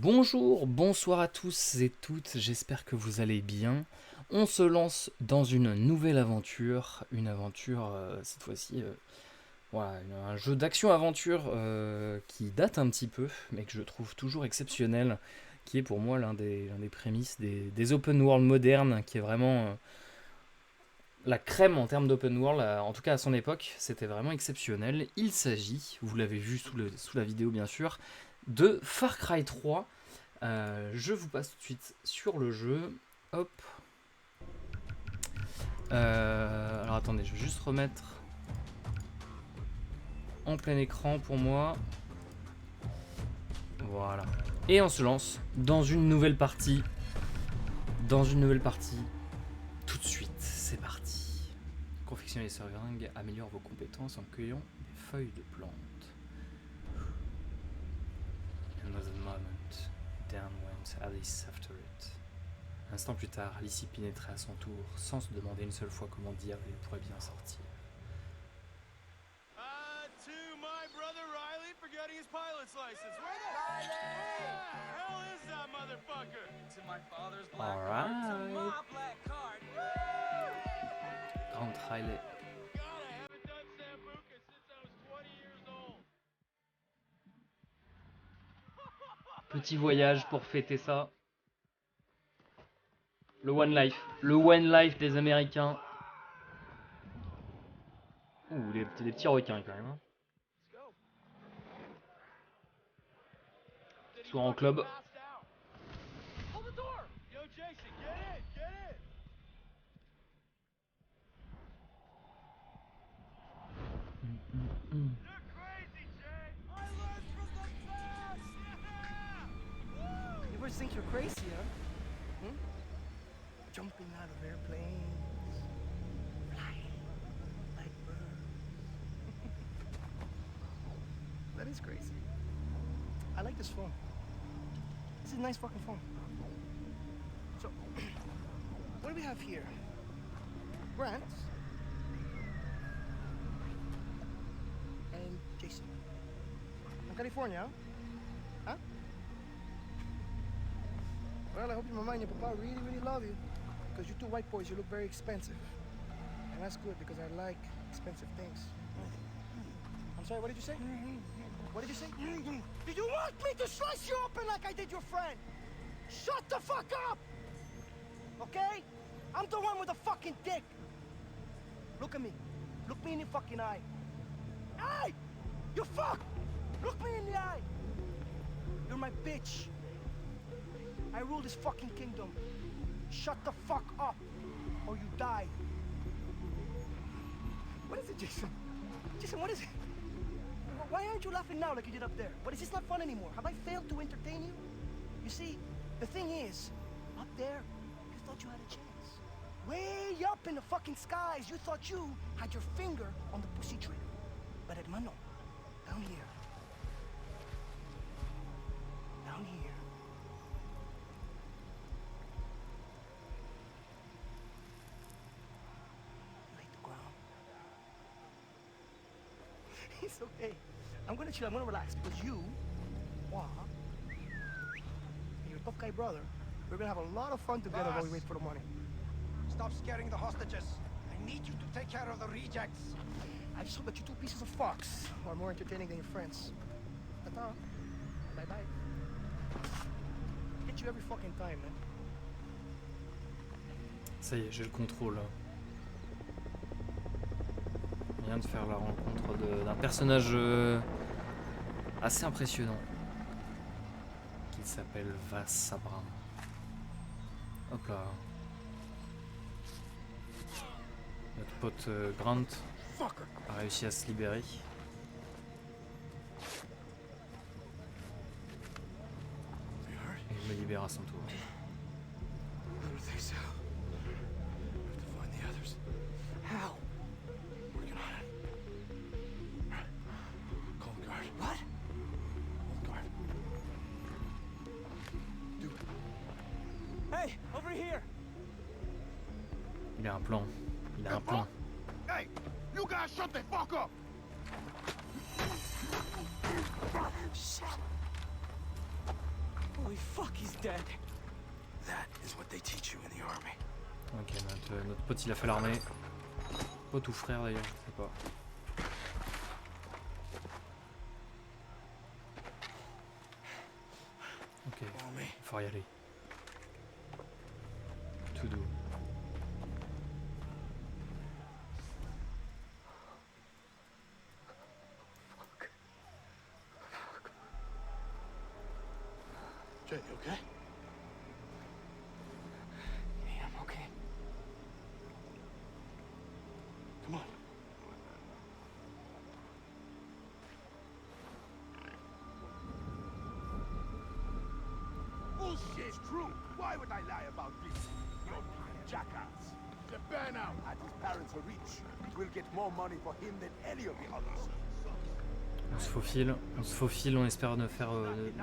Bonjour, bonsoir à tous et toutes, j'espère que vous allez bien. On se lance dans une nouvelle aventure, une aventure cette fois-ci, voilà, un jeu d'action-aventure qui date un petit peu, mais que je trouve toujours exceptionnel, qui est pour moi l'un des prémices des open world modernes, qui est vraiment la crème en termes d'open world, en tout cas à son époque, c'était vraiment exceptionnel. Il s'agit, vous l'avez vu sous la vidéo bien sûr, de Far Cry 3. Je vous passe tout de suite sur le jeu. Hop. Alors attendez, je vais juste remettre en plein écran pour moi. Voilà. Et on se lance dans une nouvelle partie. Tout de suite, c'est parti. Confectionner les seringues améliore vos compétences en cueillant des feuilles de plantes. Another moment. Down went Alice after it. Un instant plus tard, Alice y pénétrait à son tour, sans se demander une seule fois comment diable il pourrait bien sortir. To my brother Riley for getting his pilot's license. Where the hell is that motherfucker? To my father's black Alright. card. To my black card. Grant Riley. God, I haven't done Sambuca since I was 20 years old. Petit voyage pour fêter ça. Le One Life. Le One Life des Américains. Ouh, des petits requins quand même. Hein. Soit en club. Hold the door! Yo, Jason, get in! Get in! You're crazy, Jay! I learned from the best! Yeah! You ever think you're crazy, huh? Hmm? Jumping out of airplanes, flying like birds. That is crazy. I like this phone. This is a nice fucking phone. So, what do we have here? Grant and Jason. From California, huh? Well, I hope your mama and your papa really, really love you. Because you two white boys, you look very expensive. And that's good because I like expensive things. I'm sorry, what did you say? What did you say? Did you want me to slice you open like I did your friend? Shut the fuck up! Okay? I'm the one with the fucking dick. Look at me. Look me in the fucking eye. Hey! You fuck! Look me in the eye! You're my bitch. I rule this fucking kingdom. Shut the fuck up, or you die. What is it, Jason? Jason, what is it? Why aren't you laughing now like you did up there? What, is this not fun anymore? Have I failed to entertain you? You see, the thing is, up there, you thought you had a chance. Way up in the fucking skies, you thought you had your finger on the pussy trigger. But hermano, down here, down here, you hit the ground. It's okay. I'm gonna chill, I'm gonna relax because you, Wah, and your tough guy brother, we're gonna have a lot of fun together while we wait for the money. Stop scaring the hostages. I need you to take care of the rejects. I just hope that you two pieces of fox are more entertaining than your friends. Ta-ta. Bye-bye. Hit you every fucking time, man. Ça y est, j'ai le contrôle. On vient de faire la rencontre d'un personnage assez impressionnant qui s'appelle Vas Sabra. Hop là. Notre pote Grant Fucker. a réussi à se libérer. Et il me libère à son tour. I don't think so. We have to find the others. How? Working on it. Call the guard. What? Call the guard. Do it. Hey, over here. Il a un plan. Il a un plan. Hey, you guys shut the fuck up! Shit. Holy fuck, he's dead. That is what they teach you in the army. Ok, notre pote il a fait l'armée. Pote ou frère d'ailleurs, je sais pas. Ok, Follow me. il faut y aller. Tout doux. Jay, you okay? Yeah, I'm okay. Come on. Bullshit's true. Why would I lie about this? You're being a jackass. The burnout at his parents' reach. We'll get more money for him than any of the others. On se faufile, on espère ne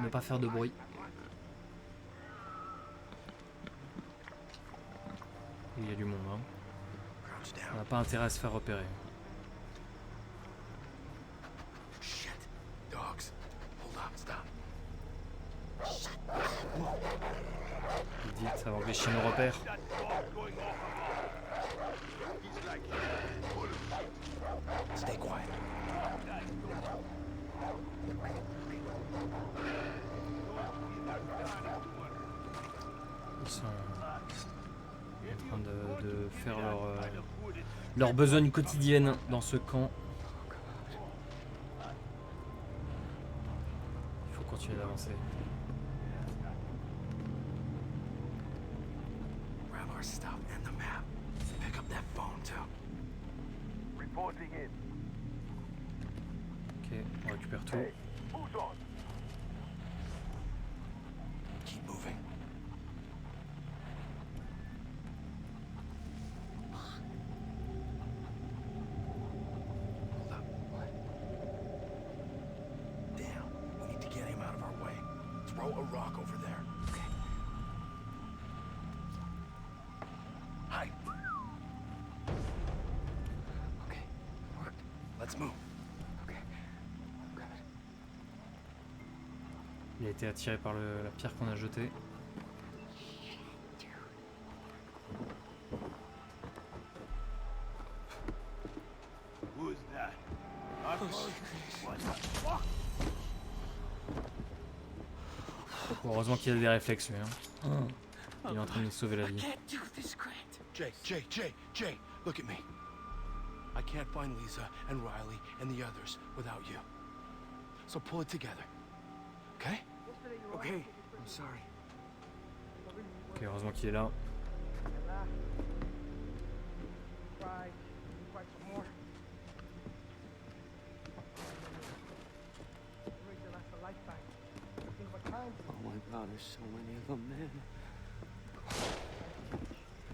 pas faire de bruit. Il y a du monde, hein. Crouch On down. n'a pas intérêt à se faire repérer. Shit. Dogs. Hold up. Stop. Vite, ça va empêcher nos repères. That dog going off. He's like full of shit. Stay quiet. Ils sont en train de faire leur besogne quotidienne dans ce camp. Il faut continuer d'avancer. Grab our stuff and the map. Pick up that phone too. Reporting in. Ok, on récupère tout. Who's on? Keep moving. Hold up. What? Damn. We need to get him out of our way. Throw a rock over there. Okay. Hi. Okay. Worked. Let's move. Okay. Grab it. Il a été attiré par la pierre qu'on a jetée. Who's that? Marcos? What the fuck? Heureusement qu'il a des réflexes, lui. Hein. Il est en train de nous sauver la vie. Can't do this, Grant. Jay, look at me. I can't find Lisa and Riley and the others without you. So pull it together. Okay? Okay, I'm sorry. Ok, heureusement qu'il est là. Cry. Cry some more. Memories that last a lifetime. Think about time. Oh my God, there's so many of them, man.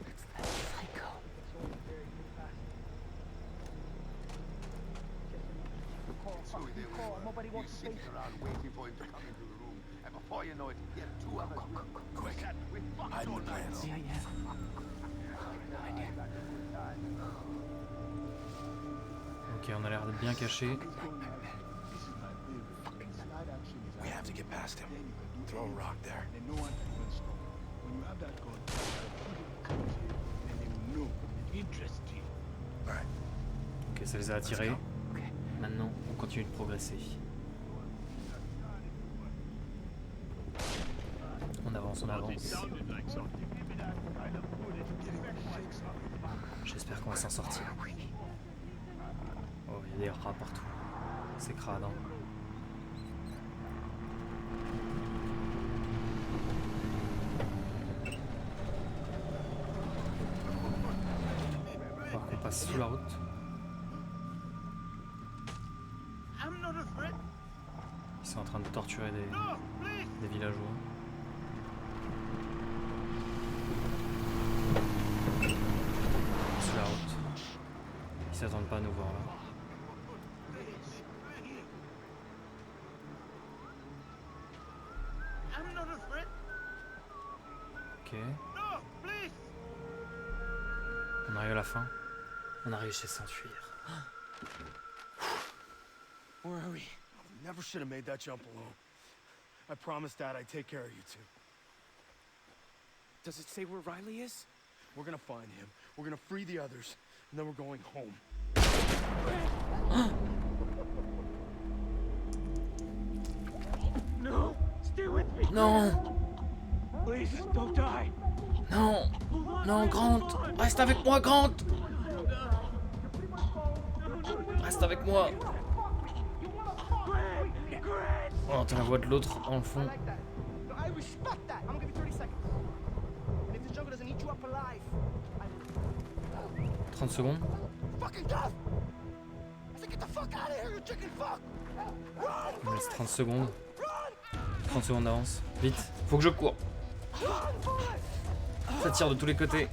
It's that psycho. It's over very fast. Call. Nobody wants to Sitting face. around waiting for him to come into the room, and before you know it, you have two others. Quick. We fucked Hide in all the night. plants. Yeah. Behind you. Ok, on a l'air d'être bien caché. We have to get past him. Throw a rock there. Interesting. Alright. Ok, ça les a attirés. Maintenant, on continue de progresser. On avance. Sounded like something. Maybe that kind of footage is J'espère qu'on va s'en sortir. Oh, il y a des rats partout. C'est crade, hein. Faut qu'on passe sous la route. I'm not afraid. Ils sont en train de torturer No, please. des villageois. Sous la route. Ils s'attendent pas à nous voir là. I'm not afraid. Ok. No, please. On arrive à la fin. On a réussi à s'enfuir. Where are we? Never should have made that jump alone. I promised Dad I'd take care of you two. Does it say where Riley is? We're gonna find him. We're gonna free the others, and then we're going home. No! Stay with me! Non, Please, don't die! non, non, Grant, reste avec moi, Grant. Reste avec moi. Oh, entend la voix de l'autre dans le fond. I like that. No, I respect that. I'm gonna give you 30 seconds. And if this jungle doesn't eat you up alive, 30 secondes. fucking tough! I said get the fuck out of here, you chicken fuck! Il me laisse 30 secondes. 30 secondes d'avance. Vite, faut que je cours. Ça tire de tous les côtés.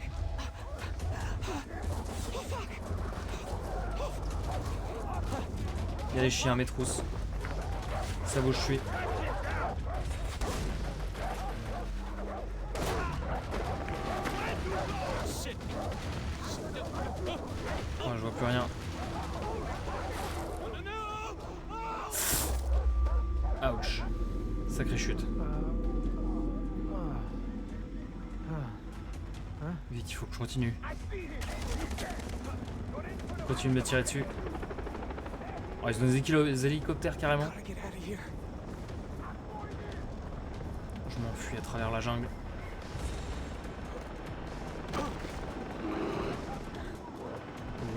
Il y a des chiens, mes trousses. Ça vaut, je suis. Oh, je vois plus rien. Ouch. Sacrée chute. Vite, il faut que je continue. Continue de me tirer dessus. Oh, ils ont des hélicoptères carrément. Gotta get out of here. Je m'enfuis à travers la jungle. Oh,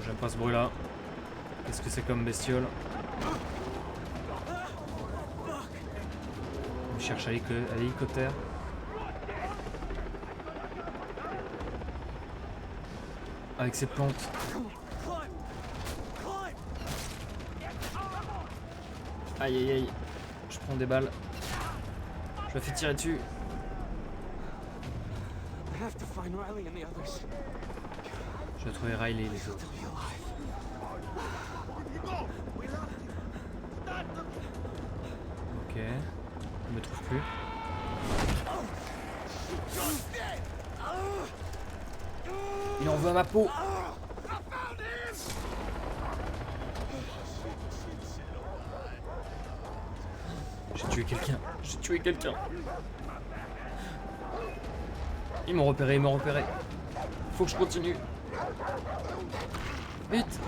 j'aime pas ce bruit là. Qu'est-ce que c'est comme bestiole? On cherche à l'hélicoptère. Avec ces plantes. Aïe aïe aïe. Je prends des balles. Je me fais tirer dessus. I have to find Riley and the others. Je vais trouver Riley et les autres. They'll be alive. Ok. Je me trouve plus. Il en veut à ma peau. J'ai tué quelqu'un. J'ai tué quelqu'un. Ils m'ont repéré, ils m'ont repéré. Faut que je continue. Vite.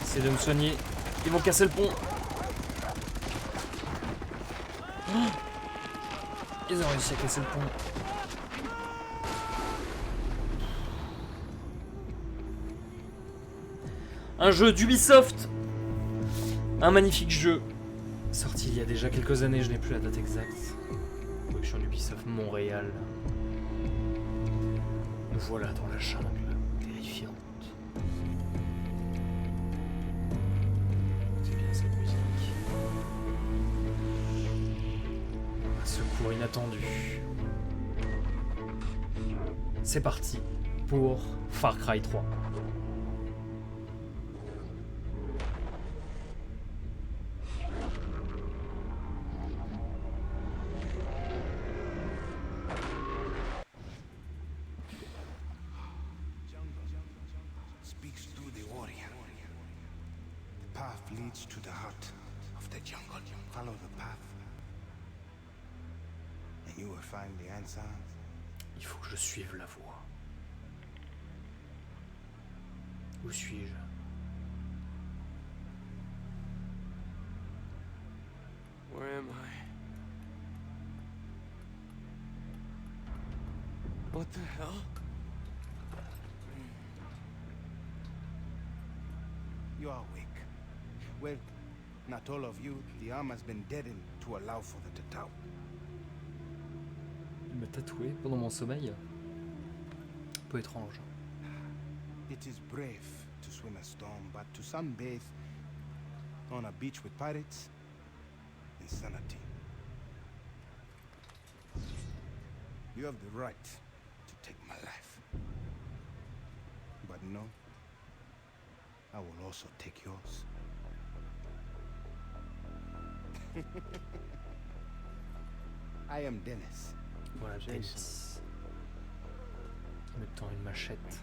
Essaye de me soigner. Ils vont casser le pont. Oh, ils ont réussi à casser le pont. Un jeu d'Ubisoft. Un magnifique jeu. Sorti il y a déjà quelques années, je n'ai plus la date exacte. Je suis en Ubisoft Montréal. Nous voilà dans la jungle terrifiante. C'est bien cette musique. Un secours inattendu. C'est parti pour Far Cry 3. Speaks through the warrior. The path leads to the heart of the jungle. Follow the path, and you will find the answer. Il faut que je suive la voie. Où suis-je? Where am I? What the hell? You are awake. Well, not all of you. The arm has been deadened to allow for the Tatau. Il m'a tatoué pendant mon sommeil. Un peu étrange. It is brave to swim a storm, but to sunbathe on a beach with pirates, insanity. You have the right to take my life. But no, I will also take yours. I am Dennis. Voilà, Dennis. Il me tend une machette.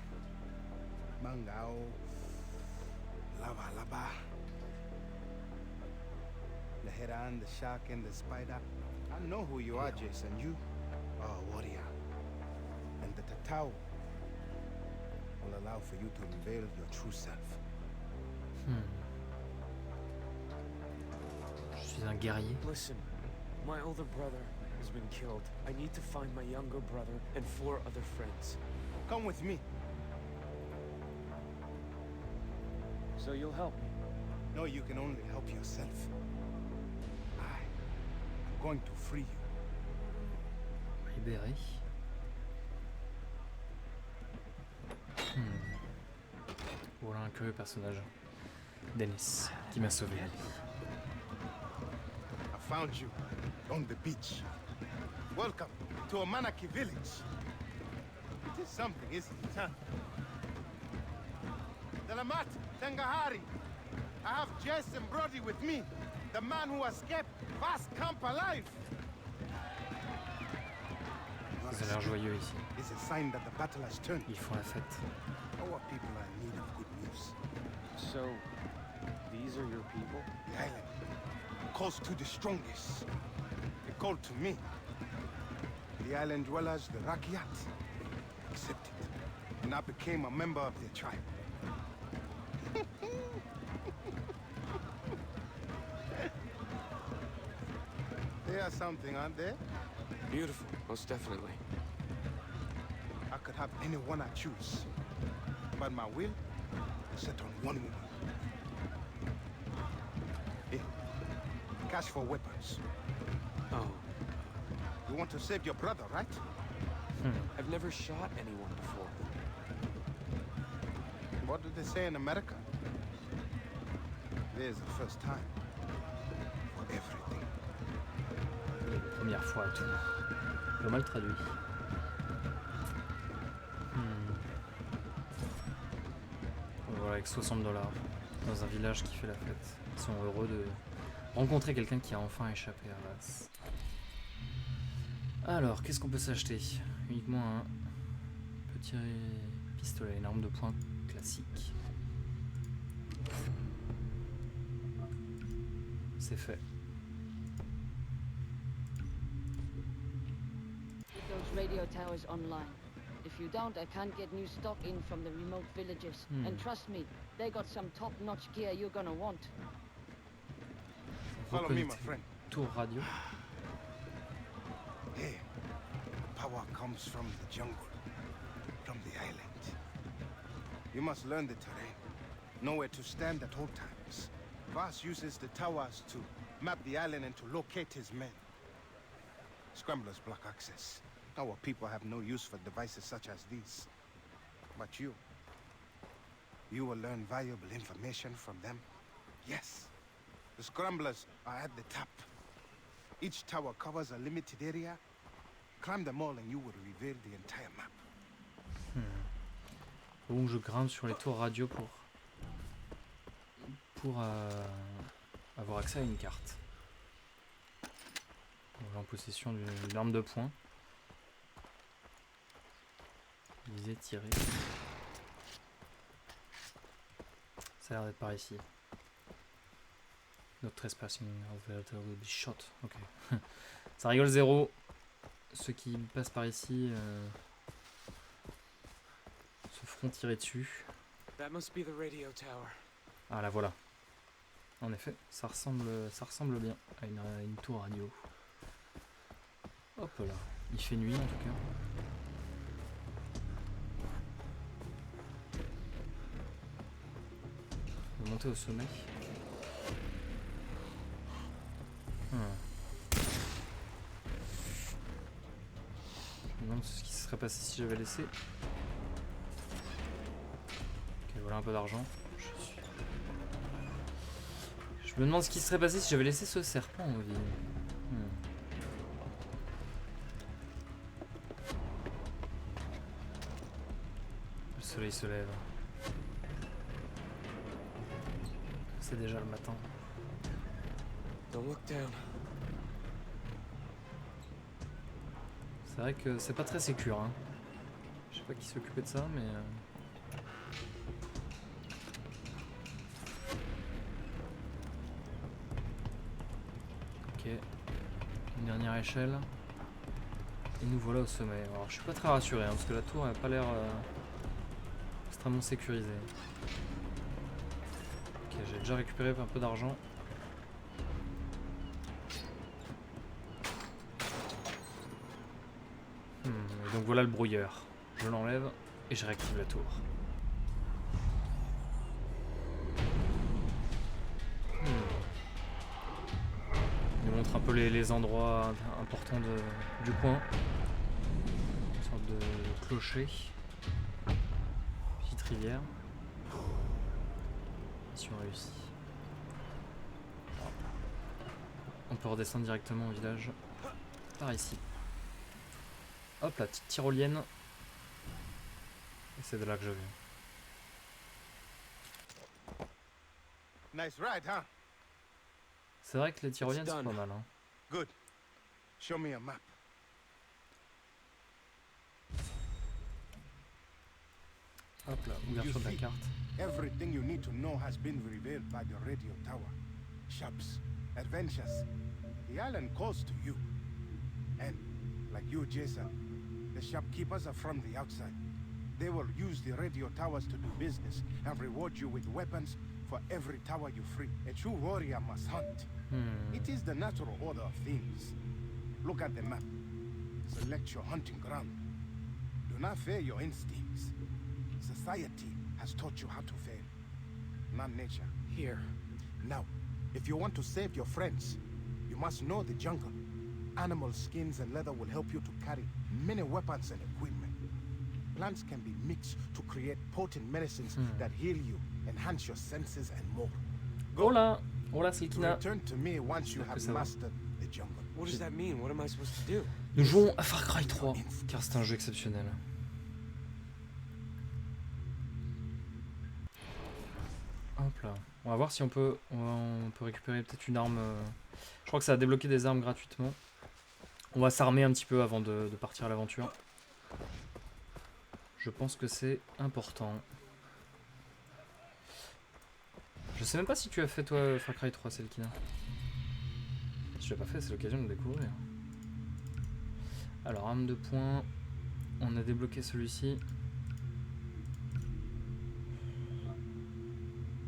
Mangao Lava Lava. The Heron, the Shark, and the Spider. I know who you are, Jason. You are a warrior. And the Tatao will allow for you to unveil your true self. Je suis un guerrier. Listen, my older brother has been killed. I need to find my younger brother and 4 other friends. Come with me. So you'll help me? No, you can only help yourself. I'm going to free you. Libéré. Voilà un curieux personnage. Dennis, qui m'a sauvé. I found you on the beach. Welcome to Amanaki village. It is something, isn't it, huh? Dalamat Tangahari. I have Jess and Brody with me. The man who escaped Vast Camp alive. Ça a l'air joyeux ici. It's a sign that the battle has turned. Ils font la fête. Our people are in need of good news. So, these are your people? The island calls to the strongest. They called to me. The island dwellers, the Rakyat, accepted. And I became a member of their tribe. They are something, aren't they? Beautiful, most definitely. I could have anyone I choose. But my will is set on one woman. Here, cash for weapons. Oh, You want to save your brother, right? I've never shot anyone before. What do they say in America? There's a first time for everything. Première fois à tout. Pas mal traduit. Voilà, avec $60 dans un village qui fait la fête. Ils sont heureux de rencontrer quelqu'un qui a enfin échappé à Vas. Alors, qu'est-ce qu'on peut s'acheter? Uniquement un petit pistolet, une arme de poing classique. C'est fait. Those radio towers online. If you don't, I can't get new stock in from the remote villages. And trust me, they got some top-notch gear you're gonna want. Follow me, my Reconnecter. friend. Tour radio. Here, power comes from the jungle, from the island. You must learn the terrain, know where to stand at all times. Vass uses the towers to map the island and to locate his men. Scramblers block access. Our people have no use for devices such as these. But you will learn valuable information from them. Yes, the Scramblers are at the top. Each tower covers a limited area. Climb them all and you will reveal the entire map. Donc je grimpe sur les tours radio pour avoir accès à une carte. On est en possession d'une arme de poing. Viser, tirer. Ça a l'air d'être par ici. Not trespassing operator will be shot. Ok. Ça rigole zéro. Ceux qui passent par ici se feront tirer dessus. That must be the radio tower. Ah la voilà. En effet, ça ressemble bien à une tour radio. Hop là. Il fait nuit en tout cas. On va monter au sommet. Je me demande ce qui se serait passé si j'avais laissé. Ok, voilà un peu d'argent. Je me demande ce qui serait passé si j'avais laissé ce serpent en vie. Le soleil se lève. C'est déjà le matin. Don't look down. C'est vrai que c'est pas très sécure. Hein. Je sais pas qui s'est occupé de ça, mais... Ok. Une dernière échelle. Et nous voilà au sommet. Alors je suis pas très rassuré hein, parce que la tour n'a pas l'air extrêmement sécurisée. Ok, j'ai déjà récupéré un peu d'argent. Et donc voilà le brouilleur. Je l'enlève et je réactive la tour. Il nous montre un peu les endroits importants du coin. Une sorte de clocher. Petite rivière. Mission réussie. On peut redescendre directement au village. Par ici. Hop, la petite tyrolienne. Et c'est de là que je viens. Nice ride, huh? C'est vrai que les tyroliennes sont pas mal. Hein. Good. Show me a map. Hop là, ouverture de la carte. Everything you need to know has been revealed by the radio tower. Shops, adventures. The island calls to you. And, like you, Jason, the shopkeepers are from the outside. They will use the radio towers to do business and reward you with weapons for every tower you free. A true warrior must hunt. It is the natural order of things. Look at the map. Select your hunting ground. Do not fear your instincts. Society has taught you how to fail, not nature. Here. Now, if you want to save your friends, you must know the jungle. Animal skins and leather will help you to carry many weapons and equipment. Plants can be mixed to create potent medicines that heal you, enhance your senses, and more. Hola! Hola, Silkina! Return to me once you have mastered the jungle. What does that mean? What am I supposed to do? Nous jouons à Far Cry 3, car c'est un jeu exceptionnel. Hop là. On va voir si on peut récupérer peut-être une arme. Je crois que ça a débloqué des armes gratuitement. On va s'armer un petit peu avant de partir à l'aventure. Je pense que c'est important. Je sais même pas si tu as fait toi Far Cry 3, Selkina. Si tu l'as pas fait, c'est l'occasion de le découvrir. Alors, arme de poing. On a débloqué celui-ci.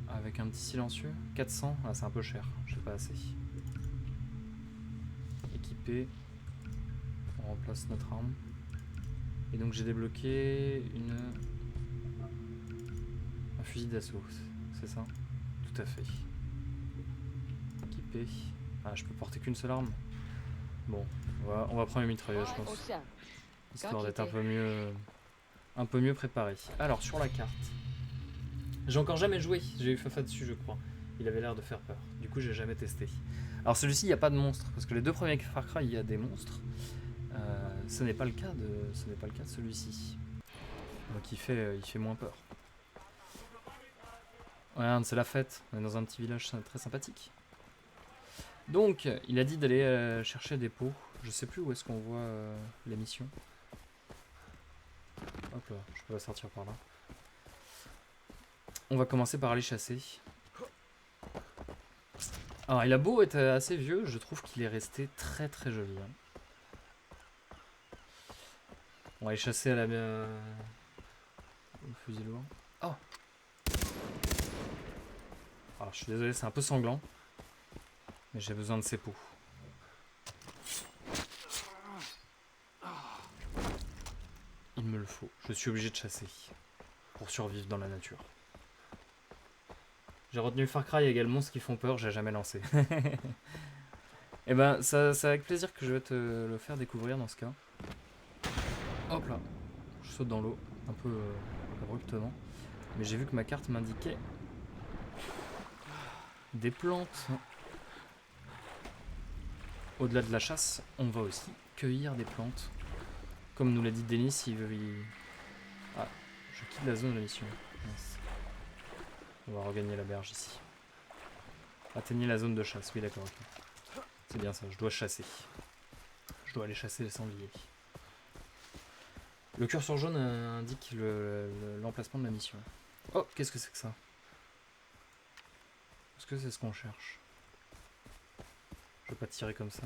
Avec un petit silencieux. 400. Ah, c'est un peu cher. Je sais pas assez. Équipé. On remplace notre arme. Et donc j'ai débloqué un fusil d'assaut. C'est ça? Tout à fait. Équipé. Ah, je peux porter qu'une seule arme. Bon, on va prendre une mitrailleuse, je pense. Histoire d'être un peu mieux préparé. Alors, sur la carte. J'ai encore jamais joué. J'ai eu Fafa dessus, je crois. Il avait l'air de faire peur. Du coup, j'ai jamais testé. Alors, celui-ci, il n'y a pas de monstre. Parce que les deux premiers Far Cry, il y a des monstres. Ce n'est pas le cas de celui-ci. Donc, il fait moins peur. Regarde, c'est la fête. On est dans un petit village très sympathique. Donc, il a dit d'aller chercher des pots. Je sais plus où est-ce qu'on voit les missions. Hop là, je peux la sortir par là. On va commencer par aller chasser. Alors, il a beau être assez vieux, je trouve qu'il est resté très très joli. Hein. On va aller chasser à la au fusil lourd. Oh! Alors, je suis désolé, c'est un peu sanglant. Mais j'ai besoin de ces pots. Il me le faut. Je suis obligé de chasser. Pour survivre dans la nature. J'ai retenu Far Cry également, ce qui font peur, j'ai jamais lancé. Et ben, c'est avec plaisir que je vais te le faire découvrir dans ce cas. Hop là. Je saute dans l'eau, un peu abruptement. Mais j'ai vu que ma carte m'indiquait des plantes. Au-delà de la chasse, on va aussi cueillir des plantes. Comme nous l'a dit Denis, Ah, je quitte la zone de la mission. Mince. On va regagner la berge ici. Atteignez la zone de chasse, oui d'accord. Okay. C'est bien ça, je dois chasser. Je dois aller chasser les sangliers. Le curseur jaune indique l'emplacement de la mission. Oh, qu'est-ce que c'est que ça? Est-ce que c'est ce qu'on cherche? Je vais pas tirer comme ça.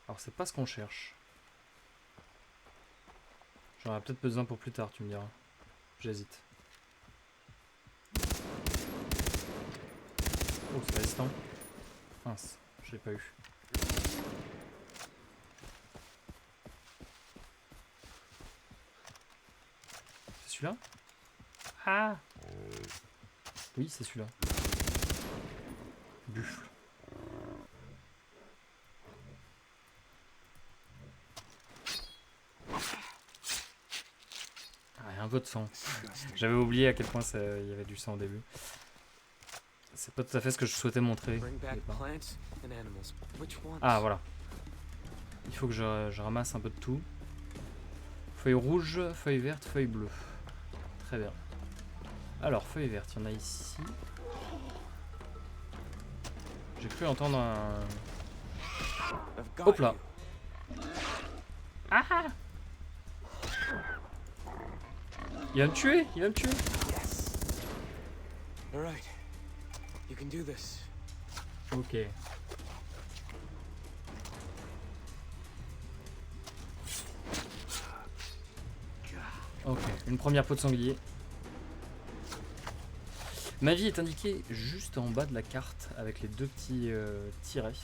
Alors c'est pas ce qu'on cherche. J'en aurai peut-être besoin pour plus tard, tu me diras. J'hésite. Oh, c'est résistant. Mince, je l'ai pas eu. C'est celui-là? Ah! Oui, c'est celui-là. Buffle. Ah, un peu de sang. J'avais oublié à quel point il y avait du sang au début. C'est pas tout à fait ce que je souhaitais montrer. Bring back plants and animals. Which ones? Ah, voilà. Il faut que je ramasse un peu de tout. Feuille rouge, feuille verte, feuille bleue. Très bien. Alors, feuille verte, il y en a ici. J'ai cru entendre un... I've got Hop là. you. Ah! Il va me tuer, il va me tuer. All right. You can do this. Ok. Ok, une première peau de sanglier. Ma vie est indiquée juste en bas de la carte avec les deux petits tirets.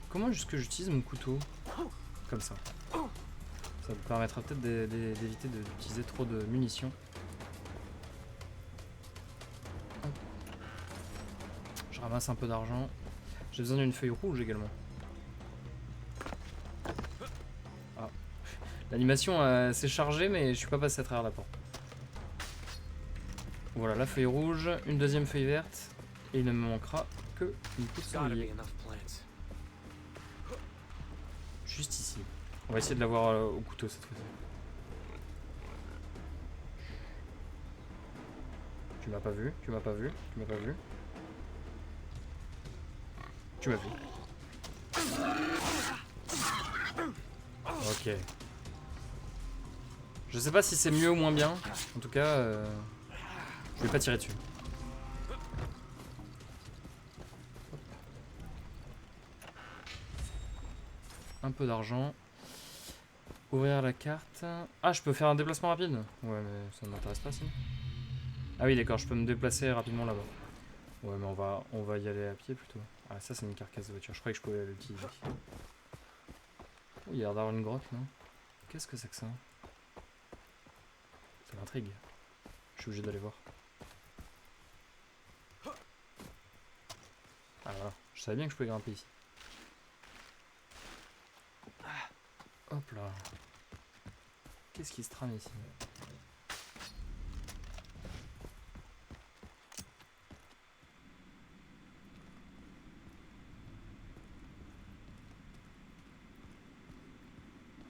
Comment est-ce que j'utilise mon couteau? Comme ça. Ça me permettra peut-être d'éviter d'utiliser trop de munitions. Hop. Je ramasse un peu d'argent. J'ai besoin d'une feuille rouge également. Ah. L'animation s'est chargée mais je suis pas passé à travers la porte. Voilà la feuille rouge, une deuxième feuille verte. Et il ne me manquera que une peau de Gotta be sanglier. enough plants. Juste ici. On va essayer de l'avoir au couteau cette fois-ci. Tu m'as pas vu, tu m'as pas vu, tu m'as pas vu. Tu m'as vu. Ok. Je sais pas si c'est mieux ou moins bien. En tout cas, je vais pas tirer dessus. Un peu d'argent. Ouvrir la carte. Ah, je peux faire un déplacement rapide? Ouais, mais ça ne m'intéresse pas, sinon. Ah oui, d'accord, je peux me déplacer rapidement là-bas. Ouais, mais on va y aller à pied plutôt. Ah, ça, c'est une carcasse de voiture. Je croyais que je pouvais l'utiliser. Oh, il y a l'air d'avoir une grotte, non? Qu'est-ce que c'est que ça? Ça m'intrigue. Je suis obligé d'aller voir. Ah, voilà. Je savais bien que je pouvais grimper ici. Hop là. Qu'est-ce qui se trame ici?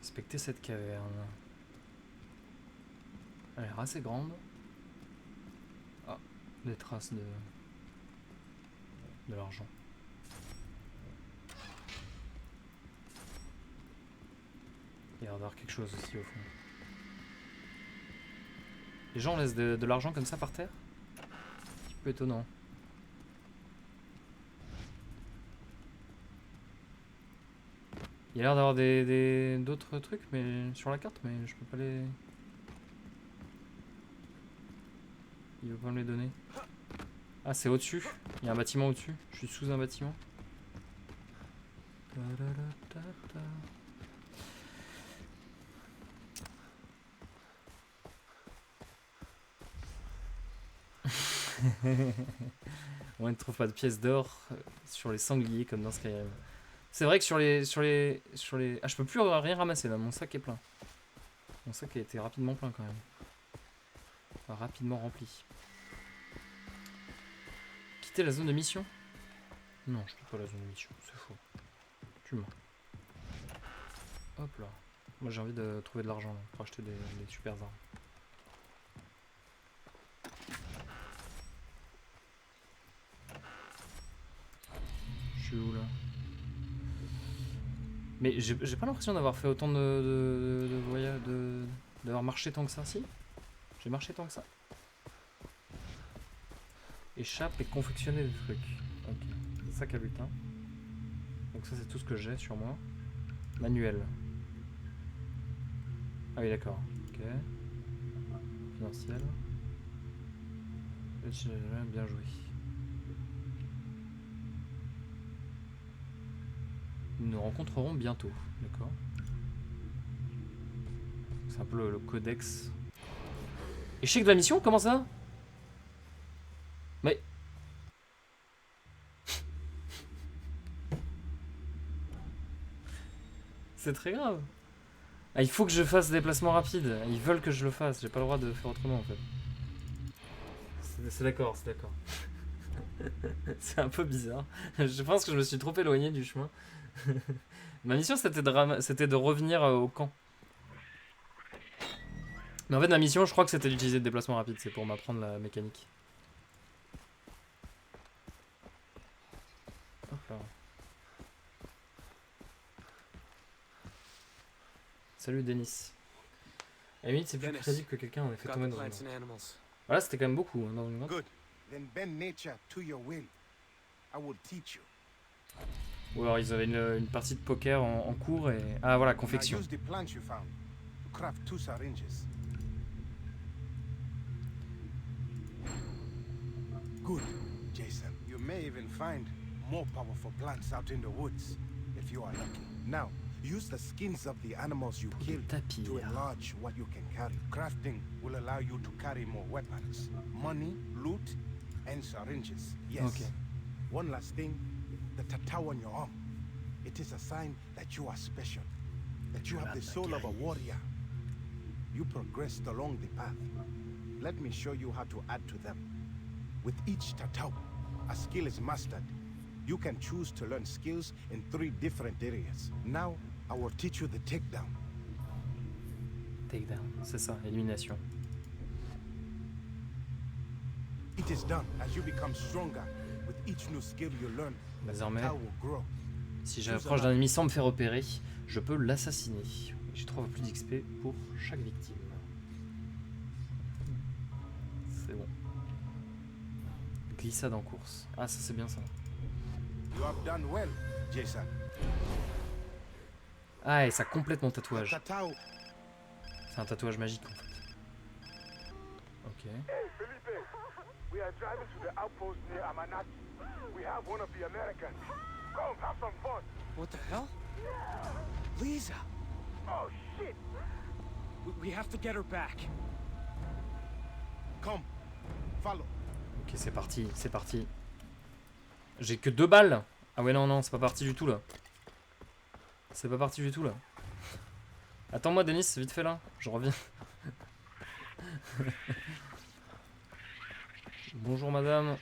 Inspecter cette caverne. Elle a l'air assez grande. Ah, des traces de l'argent. Il y a d'avoir quelque chose aussi au fond. Les gens laissent de l'argent comme ça par terre? Un petit peu étonnant. Il y a l'air d'avoir d'autres trucs mais sur la carte, mais je peux pas les... Il veut pas me les donner. Ah, c'est au-dessus. Il y a un bâtiment au-dessus. Je suis sous un bâtiment. On ne trouve pas de pièces d'or sur les sangliers comme dans Skyrim. C'est vrai que sur les... Ah, je peux plus rien ramasser là, mon sac est plein. Mon sac a été rapidement plein quand même. Enfin, rapidement rempli. Quitter la zone de mission? Non, je quitte pas la zone de mission, c'est faux. Tu mens. Hop là. Moi j'ai envie de trouver de l'argent pour acheter des super armes. Je suis où là? Mais j'ai pas l'impression d'avoir fait autant de voyages, d'avoir marché tant que ça, si? J'ai marché tant que ça. Échappe et confectionner des trucs. Ok, c'est ça qu'a butin. Donc ça c'est tout ce que j'ai sur moi. Manuel. Ah oui d'accord. Ok. Financiel. Bien joué. Nous nous rencontrerons bientôt. D'accord. C'est un peu le codex. Échec de la mission? Comment ça? Mais... C'est très grave. Ah, il faut que je fasse des déplacements rapides. Ils veulent que je le fasse. J'ai pas le droit de faire autrement en fait. C'est d'accord, c'est d'accord. C'est un peu bizarre. Je pense que je me suis trop éloigné du chemin. Ma mission c'était de revenir au camp. Mais en fait ma mission je crois que c'était d'utiliser le déplacement rapide. C'est pour m'apprendre la mécanique. Hop là. Salut Denis. À la limite c'est plus crédible que quelqu'un en ait fait tomber dans une... Voilà c'était quand même beaucoup hein, dans une grotte. Good. Then bend nature to your will. I will teach you. Ou alors ils avaient une partie de poker en cours et... Ah voilà, confection. Now use the plants you found to craft 2 syringes. Good, Jason. You may even find more powerful plants out in the woods, if you are lucky. Now, use the skins of the animals you killed to enlarge what you can carry. Crafting will allow you to carry more weapons, money, loot, and syringes. Yes. Okay. One last thing, the tattoo on your arm. It is a sign that you are special, that you have the soul of a warrior. You progressed along the path. Let me show you how to add to them. With each tattoo, a skill is mastered. You can choose to learn skills in 3 different areas. Now, I will teach you the takedown. Takedown, c'est ça, élimination. It is done as you become stronger. With each new skill you learn, Désormais, tattoo will grow. si j'approche d'un ennemi sans me faire repérer, je peux l'assassiner. J'ai 3 fois plus d'XP pour chaque victime. C'est bon. Glissade en course. Ah ça c'est bien ça. You have done well, Jason. Ah et ça complète mon tatouage. Tattoo. C'est un tatouage magique en fait. Ok. Hey, Felipe, we are driving to the outpost near Amanati. We have one of the Americans. Come, have some fun. What the hell? Lisa! Oh, shit! We have to get her back. Come, follow. Ok c'est parti, c'est parti. J'ai que 2 balles. Ah ouais non non c'est pas parti du tout là. C'est pas parti du tout là. Attends-moi Denis, vite fait là, je reviens. Bonjour madame.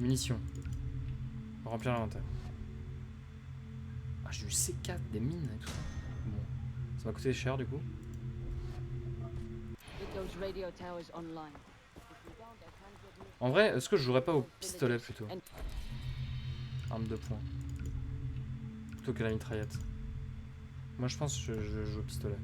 Munitions. Remplir l'inventaire. Ah j'ai eu C4, des mines et tout ça. Bon. Ça va coûter cher du coup. En vrai, est-ce que je jouerais pas au pistolet plutôt? Arme de poing. Plutôt que la mitraillette. Moi je pense que je joue au pistolet.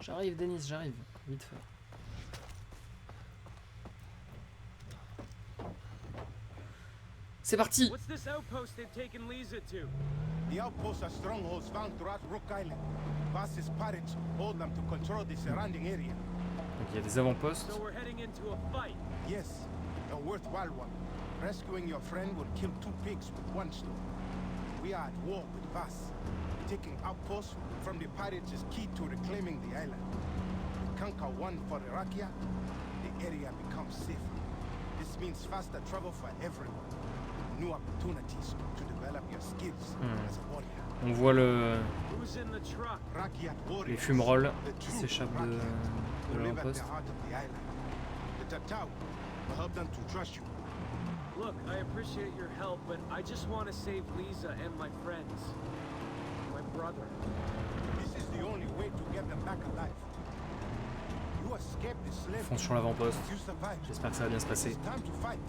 J'arrive Denis, j'arrive. Vite fait. C'est parti. What's this outpost they've taken Lisa to? The outposts are strongholds found throughout Rook Island. Vass's pirates hold them to control the surrounding area. Donc il y a des avant-postes. So we're heading into a fight. Yes, a worthwhile one. Rescuing your friend will kill 2 pigs with 1 stone. We are at war with Vass. Taking outposts from the pirates is key to reclaiming the island. We conquer one for Irakia, the area becomes safer. This means faster travel for everyone. New opportunities to develop your skills as a warrior. On voit Who's in the truck? Rakyat warriors, les fumerolles the qui true s'échappent de Rakyat, who live at l'avant-poste. the heart of the island. The Tatau will help them to trust you. Look, I appreciate your help, but I just want to save Lisa and my friends. My brother. This is the only way to get them back alive. You escaped the slave. Fonce sur l'avant-poste. You survived. J'espère que ça va bien se passer. It's time to fight.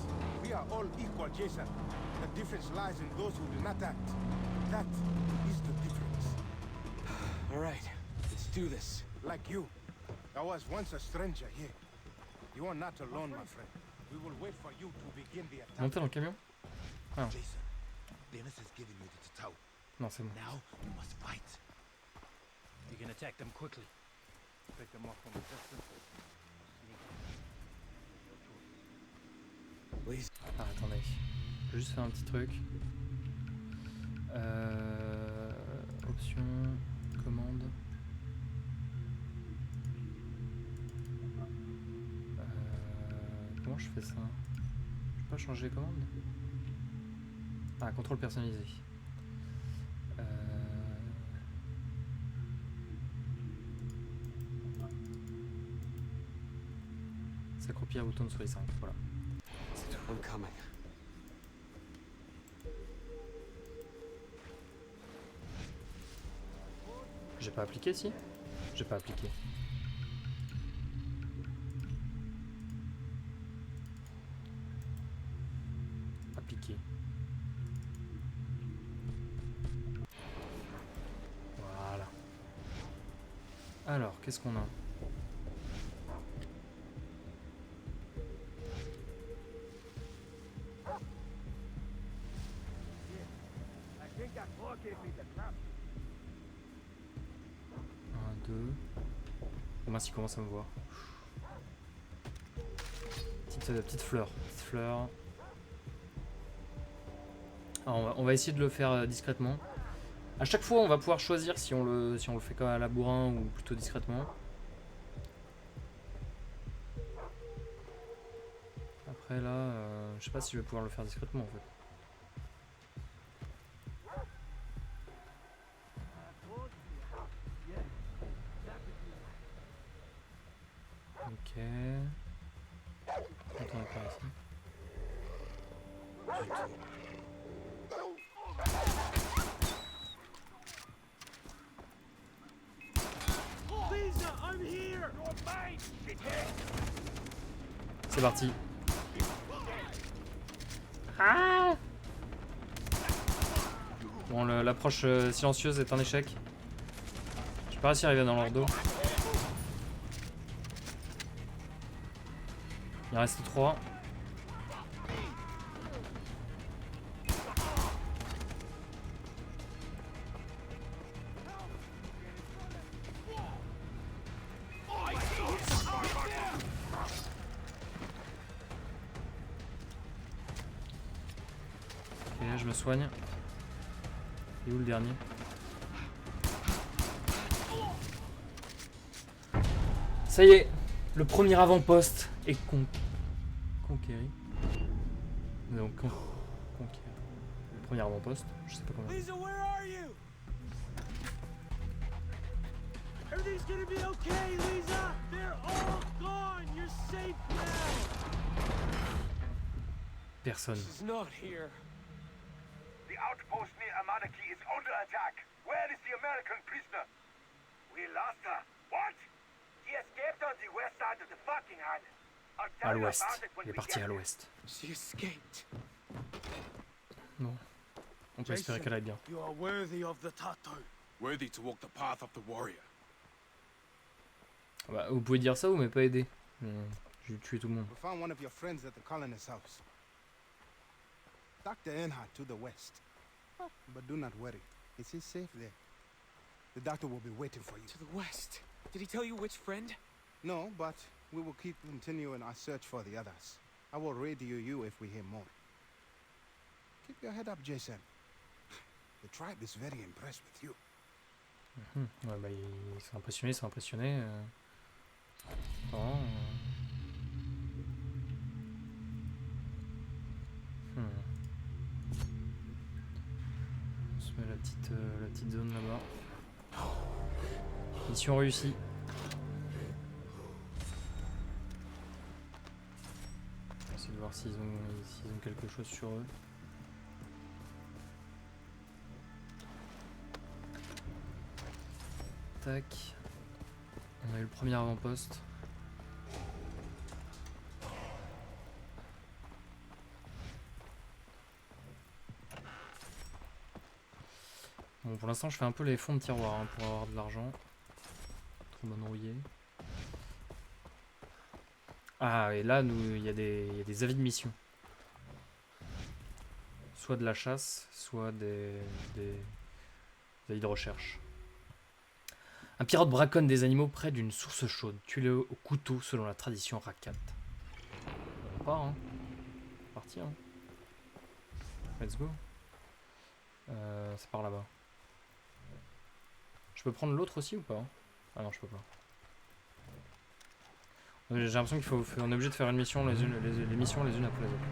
We are all equal, Jason. The difference lies in those who do not act. That is the difference. All right, let's do this. Like you. I was once a stranger here. You are not alone, my friend. We will wait for you to begin the attack. Montez dans le camion? Ah, Jason, Dennis has given you the tower. non, c'est bon. Now you must fight. You can attack them quickly. Pick them up from a distance. Please. Ah, attendez. Je vais juste faire un petit truc. Option, commande. Comment je fais ça? Je peux pas changer les commandes? Ah, contrôle personnalisé. S'accroupir, bouton de souris 5, voilà. I'm coming. J'ai pas appliqué, si? J'ai pas appliqué. Appliquer. Voilà. Alors, qu'est-ce qu'on a? Un, deux. Oh mince, il commence à me voir. Petite fleur. Petite fleur. Alors, on va essayer de le faire discrètement. À chaque fois, on va pouvoir choisir si on le fait comme à la bourrin ou plutôt discrètement. Après là, je sais pas si je vais pouvoir le faire discrètement en fait. Ok. Attends, par ici. C'est parti. Ah bon, l'approche silencieuse est un échec. J'ai pas réussi à arriver dans leur dos. Il en reste 3. Ok, je me soigne. Et où le dernier? Ça y est, le premier avant-poste est conquéri. Donc conquéri. Le premier avant-poste, je sais pas comment. Lisa, where are you? Everything's gonna be okay, Lisa. They're all gone. You're safe now. Personne. She's not here. The outpost near Amanaki is under attack. Where is the American prisoner? We lost her. What? She escaped on the west side of the fucking island. I'll À tell you l'ouest. about it when Il est we parti get à there. l'ouest. She escaped. Non. On peut espérer qu'elle aille bien. You are worthy of the Tato. Worthy to walk the path of the warrior. Bah, vous pouvez dire ça, vous m'avez pas aidé. J'ai tué tout le monde. We found one of your friends at the colonist's house. Dr. Earnhardt to the west. But do not worry. It is safe there. The doctor will be waiting for you. To the west. Did he tell you which friend? No, but we will keep continuing our search for the others. I will radio you if we hear more. Keep your head up, Jason. The tribe is very impressed with you. Ouais, bah, ils sont impressionnés. Attends, On se met la petite zone là-bas. Mission réussie. On va essayer de voir s'ils ont quelque chose sur eux. Tac. On a eu le premier avant-poste. Bon, pour l'instant, je fais un peu les fonds de tiroir hein, pour avoir de l'argent. Trop manouillé. Ah, et là, il y a des avis de mission. Soit de la chasse, soit des avis de recherche. Un pirate braconne des animaux près d'une source chaude. Tuez-le au couteau selon la tradition Rakat. On part, hein. C'est parti, hein. Let's go. C'est par là-bas. Je peux prendre l'autre aussi ou pas? Ah non, je peux pas. J'ai l'impression qu'on est obligé de faire une mission les missions les unes après les autres.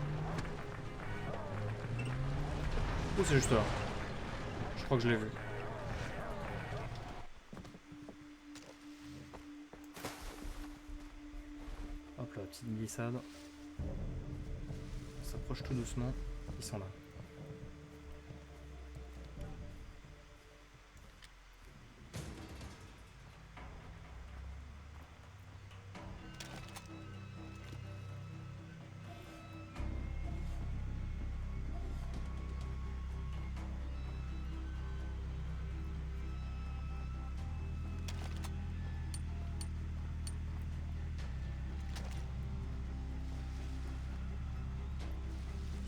Ou c'est juste là? Je crois que je l'ai vu. Hop là, petite glissade. On s'approche tout doucement. Ils sont là.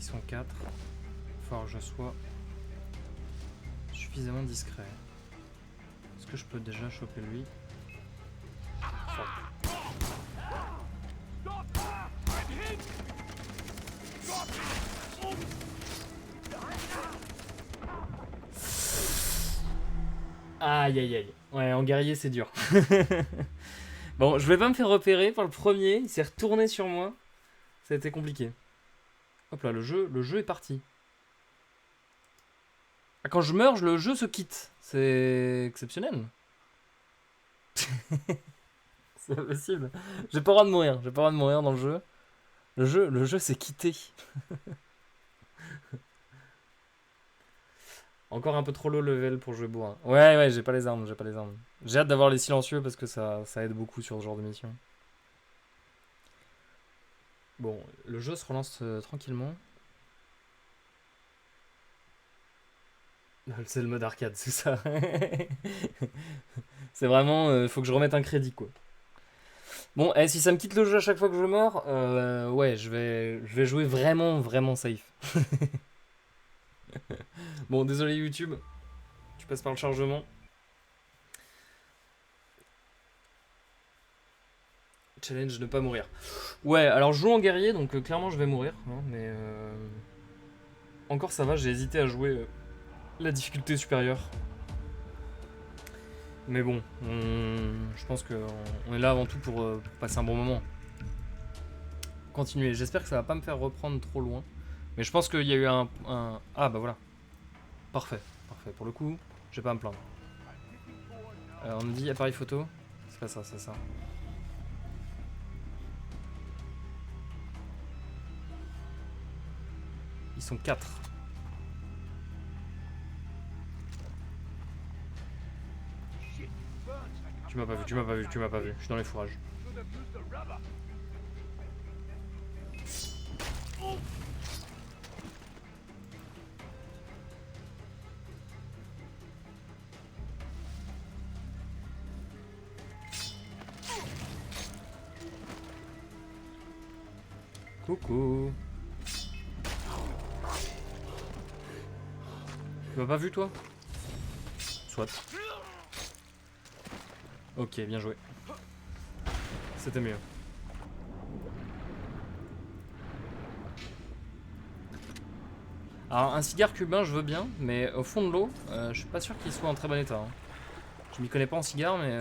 Ils sont 4. Il va falloir que je sois suffisamment discret. Est-ce que je peux déjà choper lui? Aïe aïe aïe. Ouais, en guerrier c'est dur. Bon, je vais pas me faire repérer par le premier. Il s'est retourné sur moi. Ça a été compliqué. Hop là, le jeu est parti. Ah, quand je meurs, le jeu se quitte. C'est exceptionnel. C'est impossible. J'ai pas le droit de mourir. J'ai pas le droit de mourir dans le jeu. Le jeu s'est quitté. Encore un peu trop low level pour jouer bourrin. Ouais, j'ai pas les armes, J'ai hâte d'avoir les silencieux parce que ça aide beaucoup sur ce genre de mission. Bon, le jeu se relance tranquillement. C'est le mode arcade, c'est ça. C'est vraiment, faut que je remette un crédit, quoi. Bon, si ça me quitte le jeu à chaque fois que je meurs, ouais, je vais jouer vraiment safe. Bon, désolé YouTube, tu passes par le chargement. Challenge ne pas mourir. Ouais, alors je joue en guerrier, donc clairement je vais mourir. Hein, mais encore ça va, j'ai hésité à jouer la difficulté supérieure. Mais bon, je pense qu'on est là avant tout pour passer un bon moment. Continuer. J'espère que ça va pas me faire reprendre trop loin. Mais je pense qu'il y a eu un... Ah bah voilà. Parfait. Pour le coup, je vais pas me plaindre. On me dit appareil photo. C'est pas ça, c'est ça. Ils sont 4. Tu m'as pas vu. Je suis dans les fourrages. Coucou. Tu m'as pas vu toi? Soit. Ok, bien joué. C'était mieux. Alors un cigare cubain je veux bien, mais au fond de l'eau, je suis pas sûr qu'il soit en très bon état. Hein. Je m'y connais pas en cigare, mais...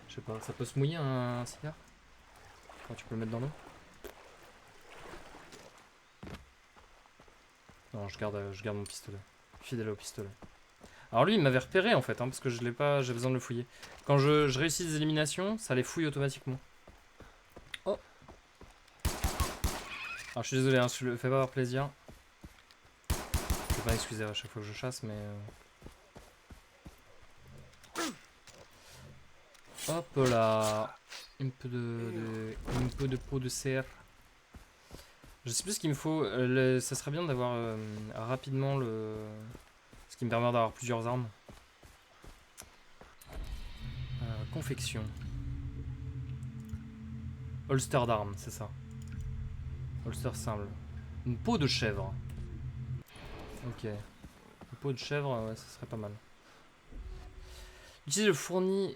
Je sais pas, ça peut se mouiller un cigare? Quand tu peux le mettre dans l'eau? Non, je garde mon pistolet. Fidèle au pistolet. Alors lui, il m'avait repéré en fait, hein, parce que je l'ai pas, j'ai besoin de le fouiller. Quand je réussis des éliminations, ça les fouille automatiquement. Oh. Alors je suis désolé, hein, je le fais pas avoir plaisir. Je vais pas excuser à chaque fois que je chasse, mais... Hop là. Un peu de peau de cerf. Je sais plus ce qu'il me faut. Ça serait bien d'avoir rapidement le... Ce qui me permet d'avoir plusieurs armes. Confection. Holster d'armes, c'est ça. Holster simple. Une peau de chèvre. Ok. Une peau de chèvre, ouais, ça serait pas mal. Utilisez